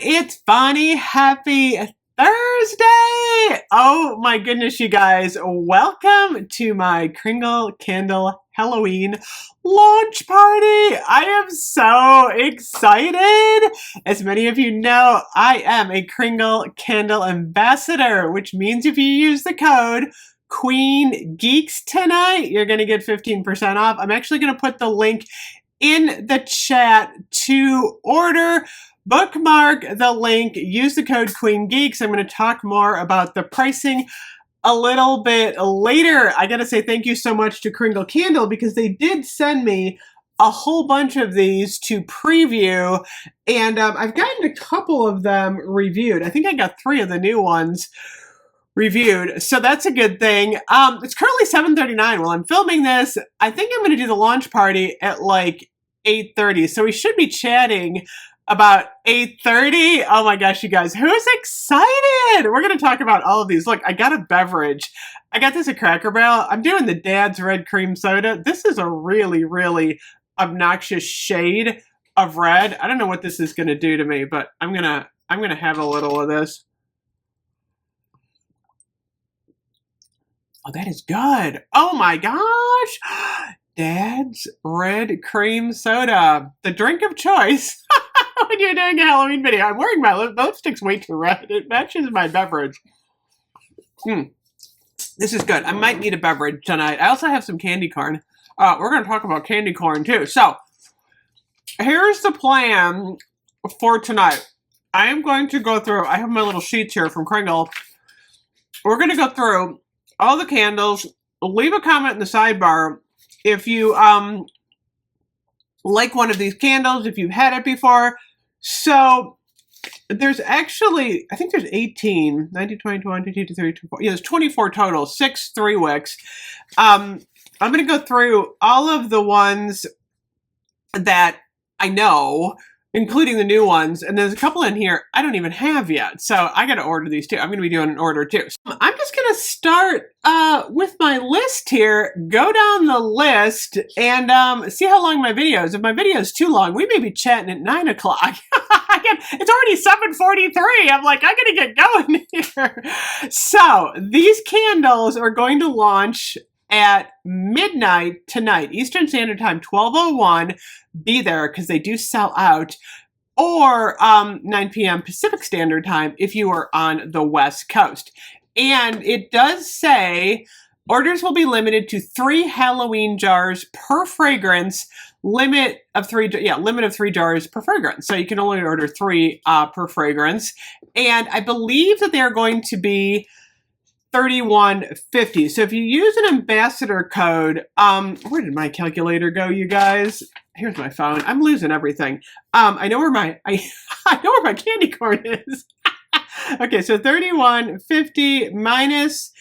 It's Bonnie. Happy Thursday! Oh my goodness, you guys. Welcome to my Kringle Candle Halloween launch party. I am so excited. As many of you know, I am a Kringle Candle ambassador, which means if you use the code Queen Geeks tonight, you're going to get 15% off. I'm actually going to put the link in the chat to order. Bookmark the link, use the code Queen Geeks. I'm going to talk more about the pricing a little bit later. I got to say thank you so much to Kringle Candle because they did send me a whole bunch of these to preview, and I've gotten a couple of them reviewed. I think I got 3 of the new ones reviewed, so that's a good thing. It's currently 7:39 while I'm filming this. I think I'm going to do the launch party at like 8:30, so we should be chatting about 8:30. Oh my gosh, you guys, who's excited? We're going to talk about all of these. Look, I got a beverage. I got this at Cracker Barrel. I'm doing the Dad's Red Cream Soda. This is a really, really obnoxious shade of red. I don't know what this is going to do to me, but I'm going to have a little of this. Oh, that is good. Oh my gosh. Dad's Red Cream Soda, the drink of choice when you're doing a Halloween video. I'm wearing my lipstick's way too red. It matches my beverage. This is good. I might need a beverage tonight. I also have some candy corn. We're going to talk about candy corn too. So here's the plan for tonight. I am going to go through, I have my little sheets here from Kringle. We're going to go through all the candles. Leave a comment in the sidebar if you like one of these candles, if you've had it before. So there's actually, I think there's 18, 19, 20, 21, 22, 23, 24. Yeah, there's 24 total, 6 3-wicks. I'm going to go through all of the ones that I know, including the new ones, and there's a couple in here I don't even have yet, so I gotta order these too. I'm gonna be doing an order too. So I'm just gonna start with my list here, go down the list, and see how long my video is. If my video is too long, we may be chatting at 9 o'clock. It's already 7:43. I'm like, I gotta get going here. So these candles are going to launch at midnight tonight, Eastern Standard Time, 12:01. Be there because they do sell out. Or 9 p.m. Pacific Standard Time if you are on the West Coast. And it does say orders will be limited to 3 Halloween jars per fragrance. Limit of 3 jars per fragrance. So you can only order 3 per fragrance. And I believe that they are going to be $31.50. So if you use an ambassador code, where did my calculator go, you guys? Here's my phone. I'm losing everything. I know where my I know where my candy corn is. Okay, so $31.50 minus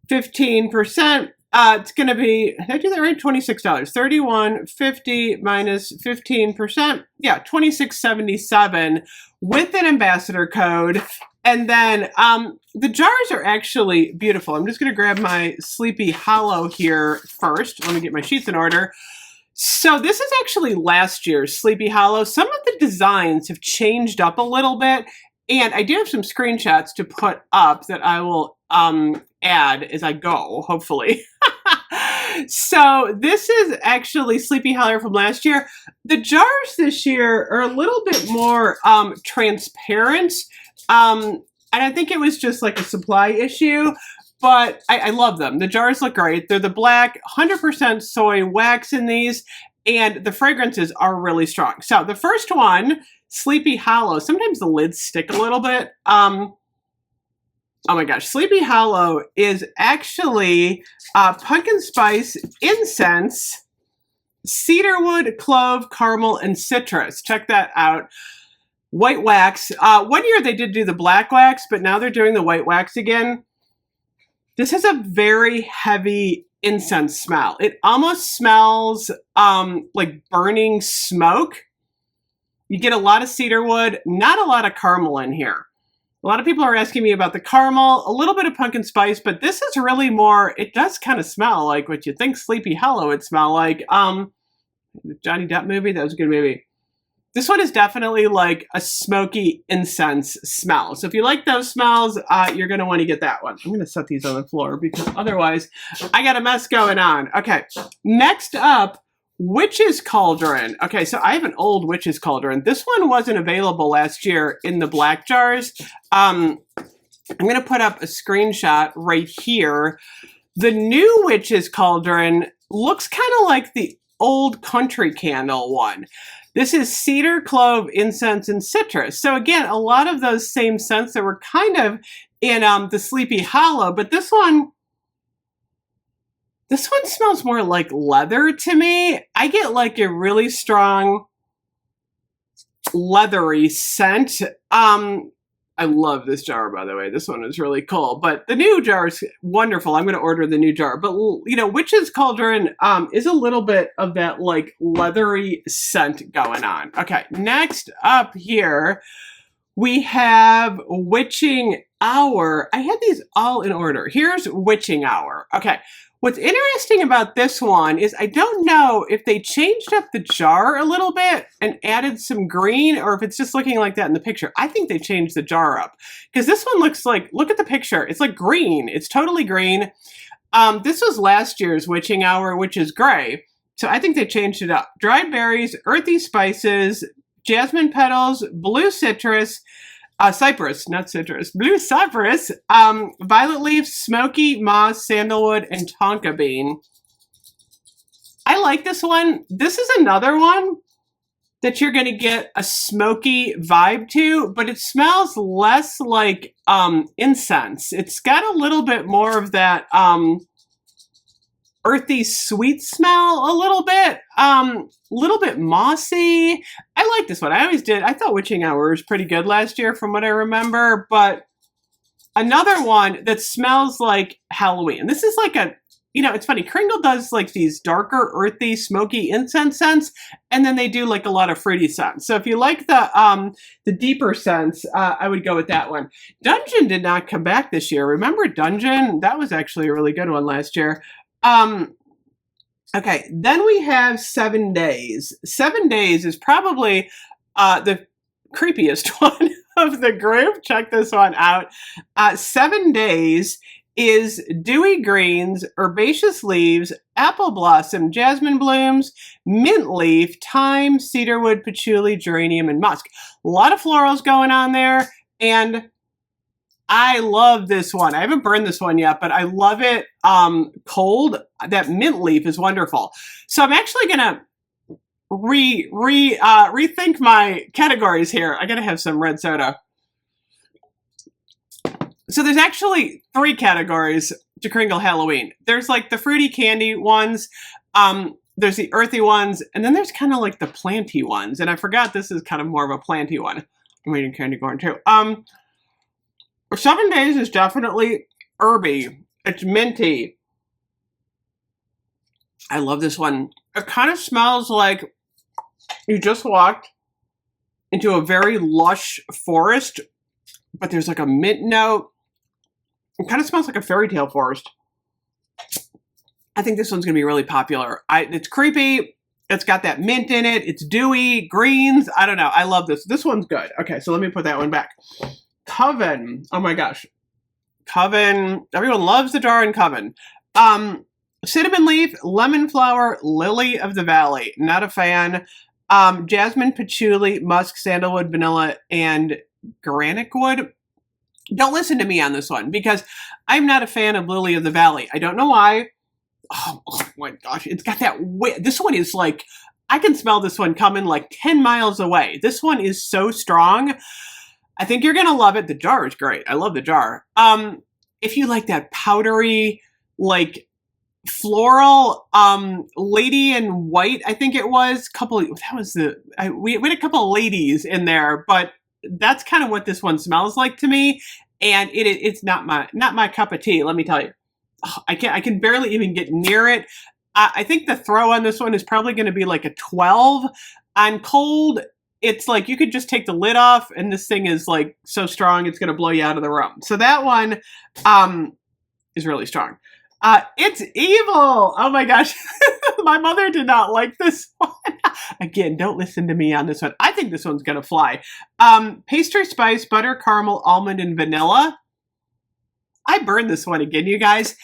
15%. It's gonna be, did I do that right? $26. $31.50 minus 15%. Yeah, $26.77 with an ambassador code. And then the jars are actually beautiful. I'm just going to grab my Sleepy Hollow here first. Let me get my sheets in order. So this is actually last year's Sleepy Hollow. Some of the designs have changed up a little bit. And I do have some screenshots to put up that I will add as I go, hopefully. So this is actually Sleepy Hollow from last year. The jars this year are a little bit more transparent. And I think it was just like a supply issue, but I love them. The jars look great. They're the black, 100% soy wax in these, and the fragrances are really strong. So the first one, Sleepy Hollow. Sometimes the lids stick a little bit. Oh my gosh, Sleepy Hollow is actually pumpkin spice, incense, cedarwood, clove, caramel, and citrus. Check that out. White wax. One year they did do the black wax, but now they're doing the white wax again. This has a very heavy incense smell. It almost smells like burning smoke. You get a lot of cedarwood, not a lot of caramel in here. A lot of people are asking me about the caramel, a little bit of pumpkin spice, but this is really more, it does kind of smell like what you think Sleepy Hollow would smell like. The Johnny Depp movie, that was a good movie. This one is definitely like a smoky incense smell. So if you like those smells, you're going to want to get that one. I'm going to set these on the floor because otherwise I got a mess going on. Okay, next up, Witch's Cauldron. Okay, so I have an old Witch's Cauldron. This one wasn't available last year in the black jars. I'm going to put up a screenshot right here. The new Witch's Cauldron looks kind of like the old country candle one. This is cedar, clove, incense, and citrus. So again, a lot of those same scents that were kind of in the Sleepy Hollow, but this one smells more like leather to me. I get like a really strong leathery scent. I love this jar, by the way. This one is really cool, but the new jar is wonderful. I'm going to order the new jar, but you know, Witch's Cauldron is a little bit of that like leathery scent going on. Okay, next up here, we have Witching Hour. I had these all in order. Here's Witching Hour. Okay. What's interesting about this one is I don't know if they changed up the jar a little bit and added some green or if it's just looking like that in the picture. I think they changed the jar up because this one looks like, look at the picture. It's like green. It's totally green. This was last year's Witching Hour, which is gray. So I think they changed it up. Dried berries, earthy spices, jasmine petals, blue citrus, cypress, not citrus, blue cypress, violet leaf, smoky, moss, sandalwood, and tonka bean. I like this one. This is another one that you're going to get a smoky vibe to, but it smells less like incense. It's got a little bit more of that earthy sweet smell, a little bit mossy. I like this one. I always did. I thought Witching Hour was pretty good last year from what I remember, but another one that smells like Halloween. This is like a, you know, it's funny. Kringle does like these darker, earthy, smoky incense scents, and then they do like a lot of fruity scents. So if you like the deeper scents, I would go with that one. Dungeon did not come back this year. Remember Dungeon? That was actually a really good one last year. Okay, then we have 7 Days. 7 Days is probably the creepiest one of the group. Check this one out. 7 Days is dewy greens, herbaceous leaves, apple blossom, jasmine blooms, mint leaf, thyme, cedarwood, patchouli, geranium, and musk. A lot of florals going on there, and I love this one. I haven't burned this one yet, but I love it cold. That mint leaf is wonderful. So I'm actually gonna rethink my categories here. I gotta have some red soda. So there's actually 3 categories to Kringle Halloween. There's like the fruity candy ones, there's the earthy ones, and then there's kind of like the planty ones. And I forgot this is kind of more of a planty one. I'm eating candy corn too. 7 Days is definitely herby. It's minty. I love this one. It kind of smells like you just walked into a very lush forest, but there's like a mint note. It kind of smells like a fairy tale forest. I think this one's going to be really popular. It's creepy. It's got that mint in it. It's dewy, greens. I don't know. I love this. This one's good. Okay, so let me put that one back. Coven. Oh my gosh. Coven. Everyone loves the jar in Coven. Cinnamon leaf, lemon flower, lily of the valley. Not a fan. Jasmine, patchouli, musk, sandalwood, vanilla, and granic wood. Don't listen to me on this one because I'm not a fan of lily of the valley. I don't know why. Oh my gosh. It's got that this one is like, I can smell this one coming like 10 miles away. This one is so strong. I think you're going to love it. The jar is great. I love the jar. If you like that powdery, like floral, lady in white, I think it was we had a couple of ladies in there, but that's kind of what this one smells like to me. And it's not my cup of tea. Let me tell you, I can barely even get near it. I think the throw on this one is probably going to be like a 12 on cold. It's like you could just take the lid off and this thing is like so strong it's going to blow you out of the room. So that one is really strong. It's evil. Oh my gosh. My mother did not like this one. Again, don't listen to me on this one. I think this one's gonna fly. Pastry spice, butter, caramel, almond, and vanilla. I burned this one again, you guys.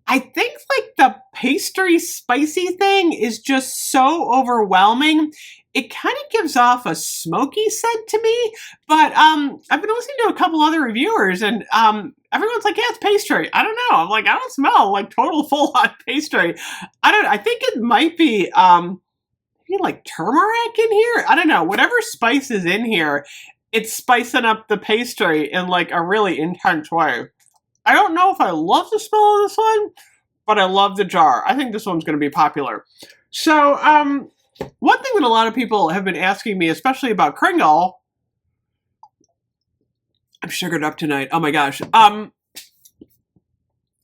I think like the pastry spicy thing is just so overwhelming. It kind of gives off a smoky scent to me, but I've been listening to a couple other reviewers and everyone's like, yeah, it's pastry. I don't know. I'm like, I don't smell like total full-on pastry. I think it might be maybe like turmeric in here. I don't know. Whatever spice is in here, it's spicing up the pastry in like a really intense way. I don't know if I love the smell of this one, but I love the jar. I think this one's going to be popular. So, one thing that a lot of people have been asking me, especially about Kringle, I'm sugared up tonight. Oh my gosh.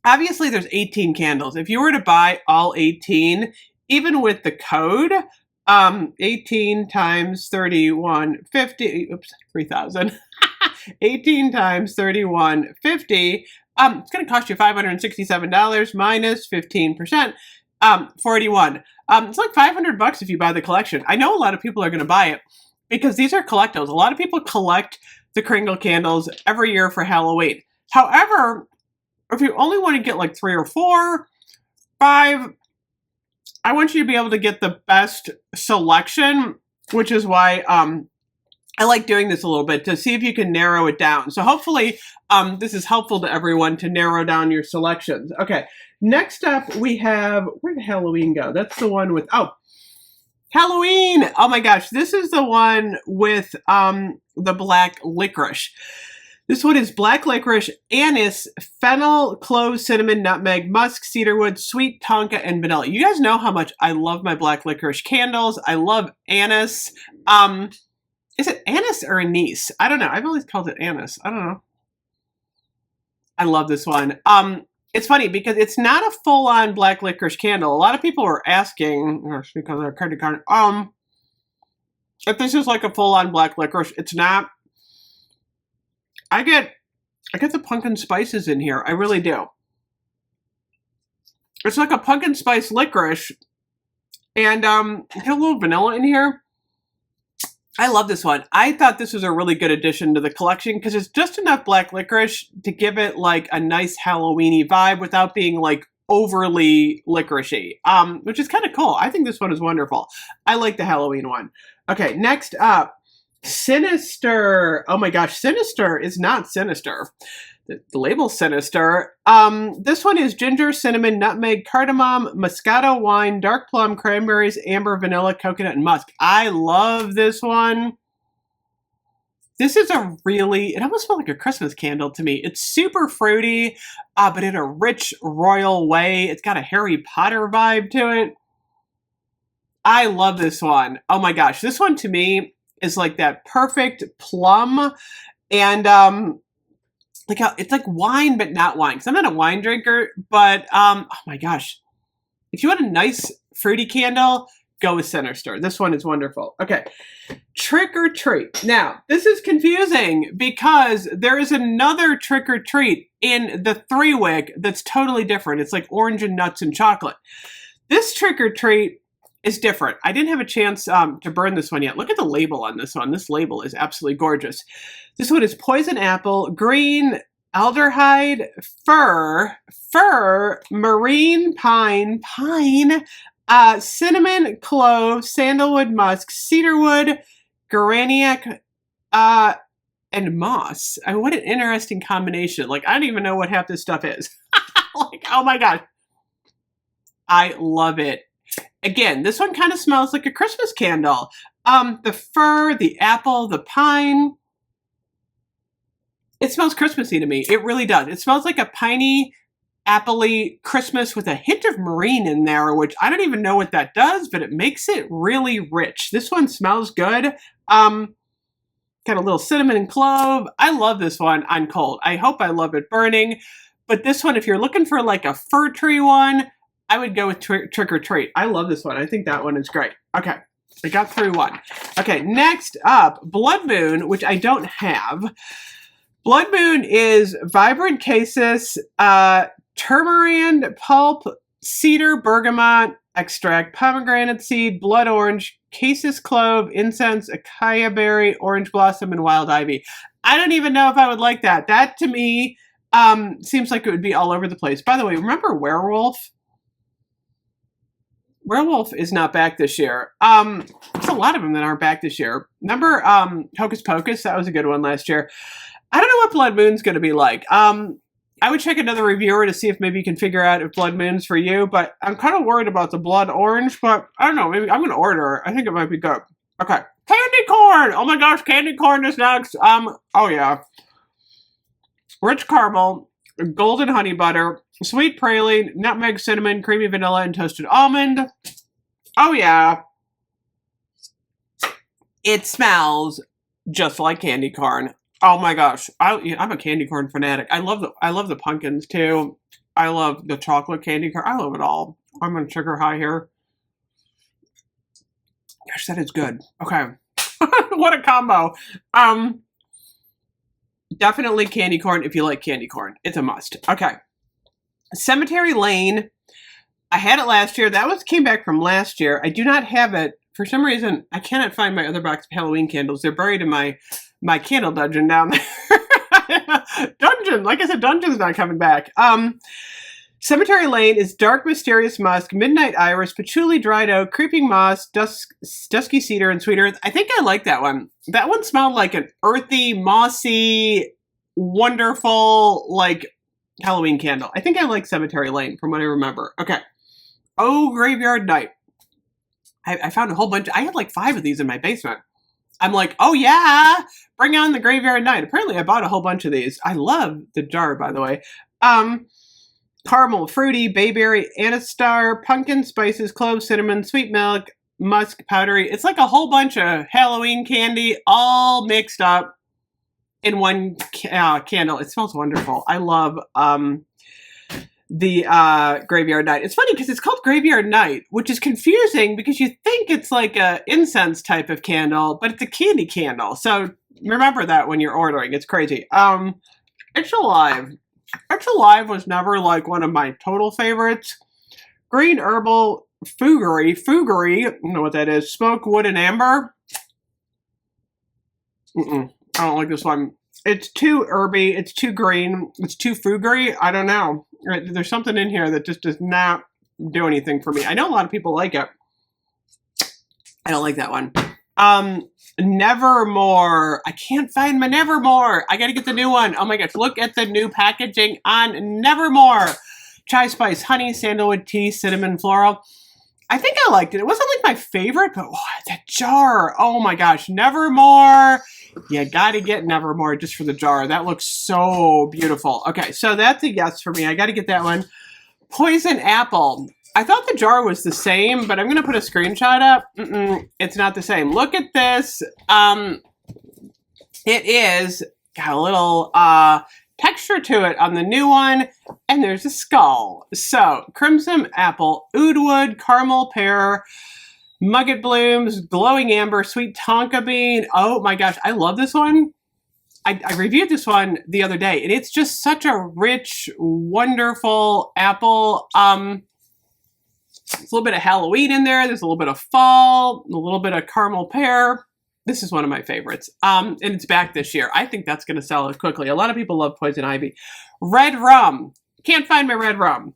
Obviously there's 18 candles. If you were to buy all 18, even with the code, 18 times 3150, oops, 3,000. 18 times 3150. It's going to cost you $567 minus 15%, 41. It's like $500 if you buy the collection. I know a lot of people are going to buy it because these are collectibles. A lot of people collect the Kringle candles every year for Halloween. However, if you only want to get like 3 or 4, 5, I want you to be able to get the best selection, which is why I like doing this a little bit to see if you can narrow it down. So hopefully this is helpful to everyone to narrow down your selections. Okay, next up we have, where did Halloween go? That's the one with, oh, Halloween. Oh my gosh, this is the one with the black licorice. This one is black licorice, anise, fennel, clove, cinnamon, nutmeg, musk, cedarwood, sweet tonka, and vanilla. You guys know how much I love my black licorice candles. I love anise. Is it anise or anise? I don't know. I've always called it anise. I don't know. I love this one. It's funny because it's not a full-on black licorice candle. A lot of people are asking, because they're credit card, if this is like a full-on black licorice. It's not. I get the pumpkin spices in here. I really do. It's like a pumpkin spice licorice, and get a little vanilla in here. I love this one. I thought this was a really good addition to the collection because it's just enough black licorice to give it like a nice Halloween-y vibe without being like overly licoricey, which is kind of cool. I think this one is wonderful. I like the Halloween one. Okay, next up, Sinister. Oh my gosh, Sinister is not sinister. The label's sinister. This one is ginger, cinnamon, nutmeg, cardamom, Moscato wine, dark plum, cranberries, amber, vanilla, coconut, and musk. I love this one. This is a really, it almost felt like a Christmas candle to me. It's super fruity, but in a rich, royal way. It's got a Harry Potter vibe to it. I love this one. Oh my gosh, this one to me is like that perfect plum, and like how it's like wine but not wine, because I'm not a wine drinker, but oh my gosh, if you want a nice fruity candle, go with Sinister. This one is wonderful. Okay, Trick or Treat. Now this is confusing because there is another Trick or Treat in the Three-wick that's totally different. It's like orange and nuts and chocolate. This Trick or Treat is different. I didn't have a chance to burn this one yet. Look at the label on this one. This label is absolutely gorgeous. This one is poison apple, green, aldehyde, fir, marine pine, cinnamon, clove, sandalwood, musk, cedarwood, geraniac, and moss. I mean, what an interesting combination. Like, I don't even know what half this stuff is. Like, oh my God. I love it. Again, this one kind of smells like a Christmas candle. The fir, the apple, the pine. It smells Christmassy to me. It really does. It smells like a piney, appley Christmas with a hint of marine in there, which I don't even know what that does, but it makes it really rich. This one smells good. Got a little cinnamon and clove. I love this one on cold. I hope I love it burning. But this one, if you're looking for like a fir tree one, I would go with Trick or Treat. I love this one. I think that one is great. Okay, I got through one. Okay, next up, Blood Moon, which I don't have. Blood Moon is vibrant cassis, Turmerind pulp, cedar, bergamot extract, pomegranate seed, blood orange, cassis clove, incense, acacia berry, orange blossom, and wild ivy. I don't even know if I would like that. That to me seems like it would be all over the place. By the way, remember werewolf? Werewolf is not back this year. There's a lot of them that aren't back this year. Remember Hocus Pocus? That was a good one last year. I don't know what Blood Moon's going to be like. I would check another reviewer to see if maybe you can figure out if Blood Moon's for you, but I'm kind of worried about the blood orange, but I don't know. Maybe I'm going to order. I think it might be good. Okay. Candy corn! Oh my gosh, candy corn is next. Oh yeah. Rich caramel, golden honey butter, sweet praline, nutmeg, cinnamon, creamy vanilla, and toasted almond. Oh yeah. It smells just like candy corn. Oh my gosh, I'm a candy corn fanatic. I love the pumpkins too. I love the chocolate candy corn. I love it all. I'm on sugar high here. Gosh, that is good. Okay. What a combo. Definitely candy corn if you like candy corn. It's a must. Okay. Cemetery Lane. I had it last year. That came back from last year. I do not have it. For some reason, I cannot find my other box of Halloween candles. They're buried in my candle dungeon down there. Dungeon! Like I said, dungeon's not coming back. Cemetery Lane is dark mysterious musk, midnight iris, patchouli, dried oak, creeping moss, dusky cedar, and sweet earth. I think I like that one. That one smelled like an earthy, mossy, wonderful, like Halloween candle. I think I like Cemetery Lane from what I remember. Okay. Oh, Graveyard Night. I found a whole bunch. I had like 5 of these in my basement. I'm like, oh yeah, bring on the Graveyard Night. Apparently I bought a whole bunch of these. I love the jar, by the way. Caramel, fruity, bayberry, anistar, pumpkin, spices, cloves, cinnamon, sweet milk, musk, powdery. It's like a whole bunch of Halloween candy all mixed up in one candle. It smells wonderful. I love the Graveyard Night. It's funny because it's called Graveyard Night, which is confusing because you think it's like a incense type of candle, but it's a candy candle. So remember that when you're ordering. It's crazy. It's Alive. It's Alive was never like one of my total favorites. Green herbal foogery. I don't know what that is. Smoke, wood, and amber. I don't like this one. It's too herby. It's too green. It's too foogery. I don't know. There's something in here that just does not do anything for me. I know a lot of people like it. I don't like that one. Nevermore. I can't find my Nevermore. I gotta get the new one. Oh my gosh, look at the new packaging on Nevermore. Chai spice, honey, sandalwood tea, cinnamon, floral. I think I liked it. It wasn't like my favorite, but that jar. Oh my gosh, Nevermore. You gotta get Nevermore just for the jar. That looks so beautiful. Okay, so that's a yes for me. I gotta get that one. Poison apple. I thought the jar was the same, but I'm gonna put a screenshot up. It's not the same. Look at this. It is got a little texture to it on the new one, and there's a skull. So, crimson apple, oud wood, caramel pear, Mugget blooms, glowing amber, sweet tonka bean. Oh my gosh, I love this one. I reviewed this one the other day, and it's just such a rich, wonderful apple. There's a little bit of Halloween in there. There's a little bit of fall, a little bit of caramel pear. This is one of my favorites. And it's back this year. I think that's going to sell quickly. A lot of people love poison ivy. Red rum. Can't find my red rum.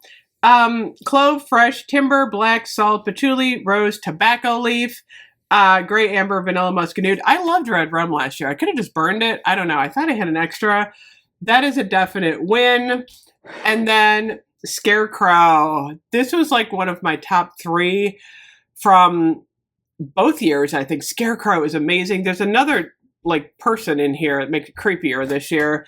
Clove, fresh, timber, black, salt, patchouli, rose, tobacco leaf, gray amber, vanilla, muscadine. I loved red rum last year. I could have just burned it. I don't know. I thought I had an extra. That is a definite win. And then Scarecrow. This was like one of my top 3 from both years. I think Scarecrow is amazing. There's another like person in here that makes it creepier this year.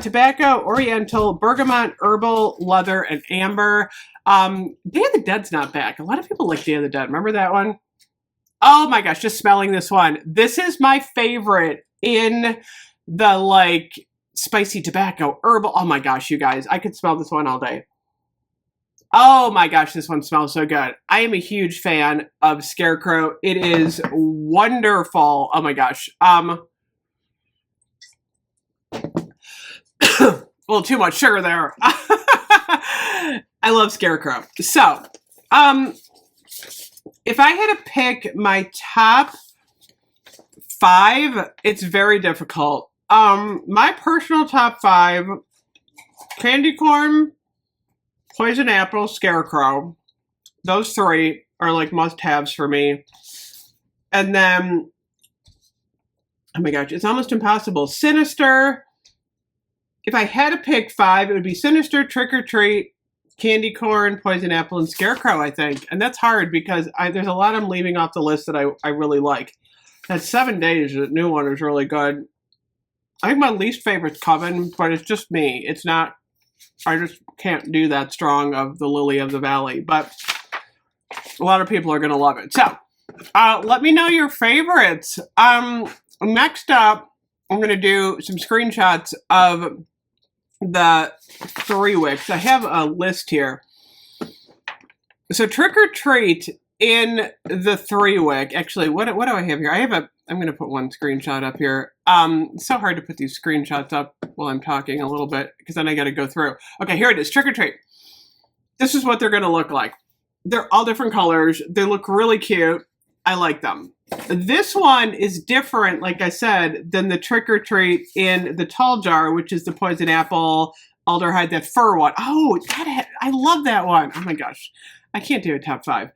Tobacco, oriental, bergamot, herbal, leather, and amber. Day of the Dead's not back. A lot of people like Day of the Dead. Remember that one? Oh my gosh, just smelling this one. This is my favorite in the like spicy tobacco, herbal. Oh my gosh, you guys, I could smell this one all day. Oh my gosh, this one smells so good. I am a huge fan of Scarecrow. It is wonderful. Oh my gosh. A little too much sugar there. I love Scarecrow. So, if I had to pick my top 5, it's very difficult. My personal top 5, candy corn, poison apple, Scarecrow. Those 3 are like must-haves for me. And then, oh my gosh, it's almost impossible. Sinister. If I had to pick 5, it would be Sinister, Trick or Treat, candy corn, poison apple, and Scarecrow, I think. And that's hard because there's a lot I'm leaving off the list that I really like. That 7 Days, the new one, is really good. I think my least favorite's Coven, but it's just me. It's not, I just can't do that strong of the Lily of the Valley. But a lot of people are going to love it. So, let me know your favorites. Next up, I'm going to do some screenshots of the Three-wicks. I have a list here. So Trick or Treat in the Three-wick. Actually, what do I have here? I'm going to put one screenshot up here. It's so hard to put these screenshots up while I'm talking a little bit because then I got to go through. Okay, here it is. Trick or Treat. This is what they're going to look like. They're all different colors. They look really cute. I like them. This one is different, like I said, than the Trick or Treat in the tall jar, which is the poison apple, aldehyde, that fur one. Oh, I love that one. Oh my gosh. I can't do a top 5.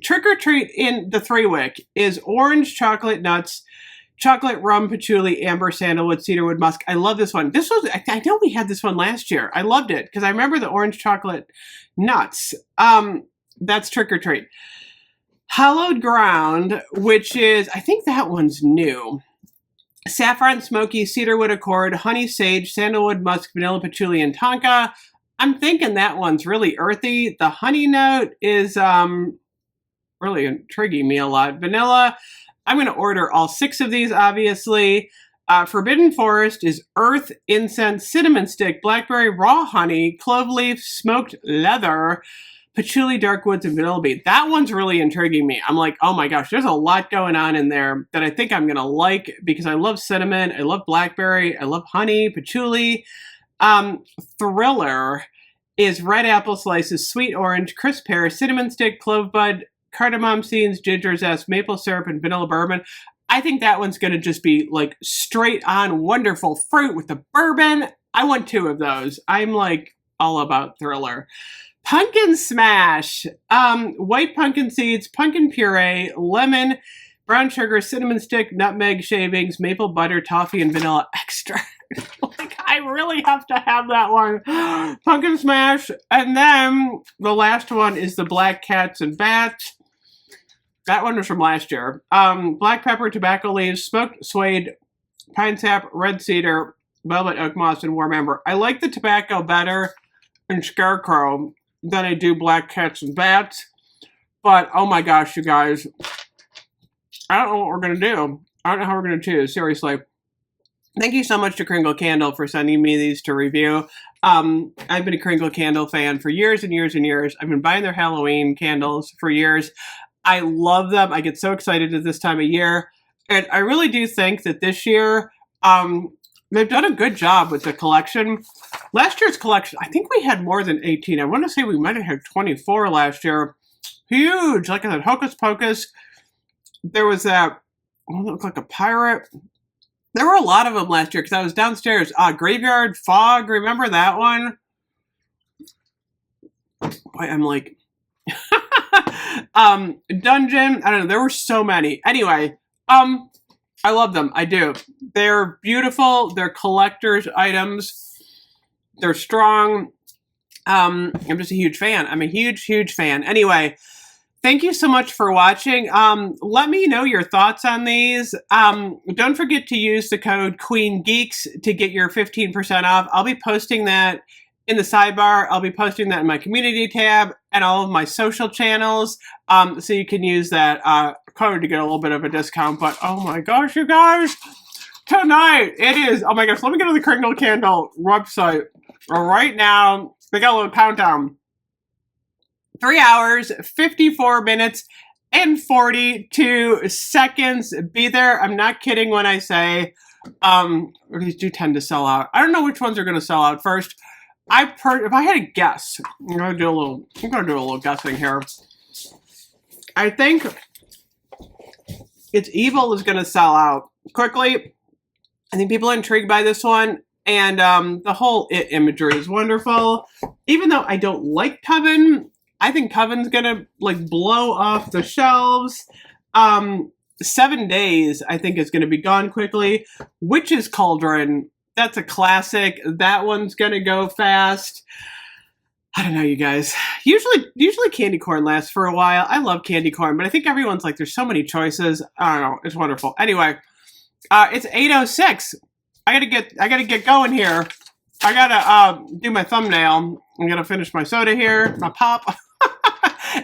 Trick or Treat in the Three-wick is orange, chocolate nuts, chocolate, rum, patchouli, amber, sandalwood, cedarwood, musk. I love this one. I know we had this one last year. I loved it because I remember the orange chocolate nuts. That's Trick or Treat. Hallowed Ground, which is, I think that one's new. Saffron, smoky, cedarwood accord, honey, sage, sandalwood, musk, vanilla, patchouli, and tonka. I'm thinking that one's really earthy. The honey note is really intriguing me a lot. Vanilla, I'm going to order all 6 of these, obviously. Forbidden Forest is earth, incense, cinnamon stick, blackberry, raw honey, clove leaf, smoked leather, patchouli, dark woods, and vanilla bean. That one's really intriguing me. I'm like, oh my gosh, there's a lot going on in there that I think I'm going to like because I love cinnamon, I love blackberry, I love honey, patchouli. Thriller is red apple slices, sweet orange, crisp pear, cinnamon stick, clove bud, cardamom seeds, ginger zest, maple syrup, and vanilla bourbon. I think that one's going to just be like straight on wonderful fruit with the bourbon. I want 2 of those. I'm like all about Thriller. Pumpkin Smash, white pumpkin seeds, pumpkin puree, lemon, brown sugar, cinnamon stick, nutmeg shavings, maple butter, toffee, and vanilla extract. Like, I really have to have that one. Pumpkin Smash. And then the last one is the Black Cats and Bats. That one was from last year. Black pepper, tobacco leaves, smoked suede, pine sap, red cedar, velvet oak moss, and warm amber. I like the tobacco better in Scarecrow than I do Black Cats and Bats. But, oh my gosh, you guys. I don't know what we're going to do. I don't know how we're going to choose, seriously. Thank you so much to Kringle Candle for sending me these to review. I've been a Kringle Candle fan for years and years and years. I've been buying their Halloween candles for years. I love them. I get so excited at this time of year. And I really do think that this year, they've done a good job with the collection. Last year's collection, I think we had more than 18. I want to say we might have had 24 last year. Huge. Like I said, Hocus Pocus. There was that, oh, it looked like a pirate. There were a lot of them last year because I was downstairs. Graveyard Fog, remember that one? Boy, I'm like... Dungeon, I don't know, there were so many. Anyway, I love them, I do. They're beautiful, they're collector's items, they're strong. I'm just a huge fan. I'm a huge, huge fan. Anyway, thank you so much for watching. Let me know your thoughts on these. Don't forget to use the code QueenGeeks to get your 15% off. I'll be posting that in the sidebar. I'll be posting that in my community tab and all of my social channels. So you can use that code to get a little bit of a discount. But oh my gosh, you guys, tonight it is, oh my gosh, let me go to the Kringle Candle website right now. They got a little countdown. 3 hours, 54 minutes, and 42 seconds. Be there. I'm not kidding when I say these do tend to sell out. I don't know which ones are going to sell out first. if I had to guess, I'm gonna do a little guessing here. I think It's Evil is gonna sell out quickly. I think people are intrigued by this one, and the whole it imagery is wonderful. Even though I don't like Coven, I think Coven's gonna like blow off the shelves. 7 days, I think, is gonna be gone quickly. Witch's Cauldron, that's a classic. That one's gonna go fast. I don't know, you guys. Usually candy corn lasts for a while. I love candy corn, but I think everyone's like, there's so many choices. I don't know. It's wonderful. Anyway, it's 8:06. I gotta get going here. I gotta do my thumbnail. I'm gonna finish my soda here, my pop,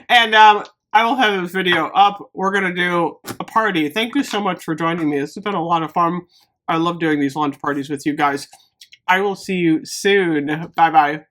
and I will have this video up. We're gonna do a party. Thank you so much for joining me. This has been a lot of fun. I love doing these launch parties with you guys. I will see you soon. Bye bye.